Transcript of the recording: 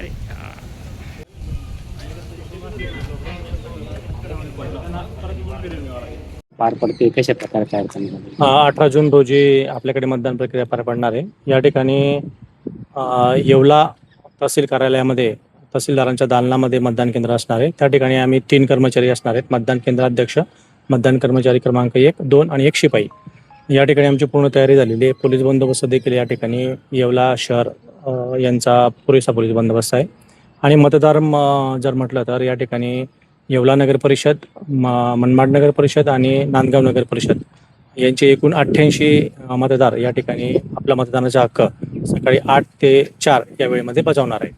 अरे हा. पार पडते कशा प्रकारे काय अडचणी नाही. 18 जून रोजी आपल्याकडे मतदान प्रक्रिया पार पडणार आहे. या ठिकाणी येवला तहसील कार्यालयामध्ये तहसीलदारांच्या दालनामध्ये मतदान केंद्र असणार आहे. त्या ठिकाणी आम्ही 3 कर्मचारी असणार आहेत. मतदान केंद्राध्यक्ष, मतदान कर्मचारी क्रमांक 1, 2 आणि 1 शिपाई. या ठिकाणी आमची पूर्ण तयारी झालेली आहे. पोलीस बंदोबस्त देखील या ठिकाणी येवला शहर यांचा पुरेसा पोलीस बंदोबस्त आहे. आणि मतदार जर म्हटलं तर या ठिकाणी येवला नगर परिषद, मनमाड नगर परिषद आणि नांदगाव नगर परिषद यांचे एकूण 88 मतदार या ठिकाणी आपला मतदानाचा हक्क सकाळी 8 ते 4 या वेळेमध्ये बजावणार आहेत.